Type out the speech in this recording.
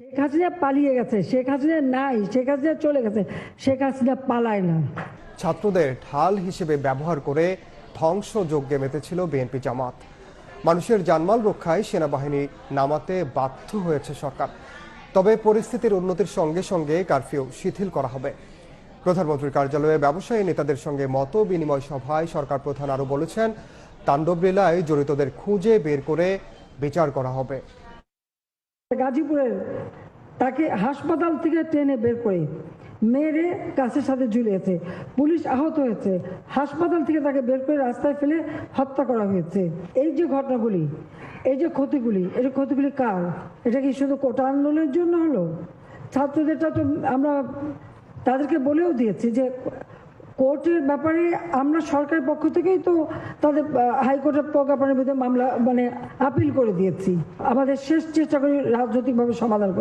শেখ হাসিনা পালিয়ে গেছে, শেখ হাসিনা নাই, শেখ হাসিনা চলে গেছে, শেখ হাসিনা পালায় না। ছাত্রদের ঢাল হিসেবে ব্যবহার করে ধ্বংসযজ্ঞে মেতেছিল বিএনপি জামাত। মানুষের জানমাল রক্ষায় সেনাবাহিনী নামাতে বাধ্য হয়েছে সরকার। তবে পরিস্থিতির উন্নতির সঙ্গে সঙ্গে কারফিউ শিথিল করা হবে। প্রধানমন্ত্রীর কার্যালয়ে ব্যবসায়ী নেতাদের সঙ্গে মত বিনিময় সভায় সরকার প্রধান আরও বলেছেন, তাণ্ডবলীলায় জড়িতদের খুঁজে বের করে বিচার করা হবে। গাজীপুরের তাকে হাসপাতাল থেকে ট্রেনে বের করে মেরে গাছের সাথে ঝুলিয়েছে, পুলিশ আহত হয়েছে, হাসপাতাল থেকে তাকে বের করে রাস্তায় ফেলে হত্যা করা হয়েছে। এই যে ঘটনাগুলি, এই যে ক্ষতিগুলি কার? এটা কি শুধু কোটা আন্দোলনের জন্য হলো? ছাত্রদেরটা তো আমরা তাদেরকে বলেও দিয়েছি যে কোর্টের ব্যাপারে আমরা সরকারের পক্ষ থেকেই তো তাদের হাইকোর্টের প্রজ্ঞাপনের বিরুদ্ধে মামলা আপিল করে দিয়েছি। আমাদের শেষ চেষ্টা করি রাজনৈতিকভাবে সমাধান।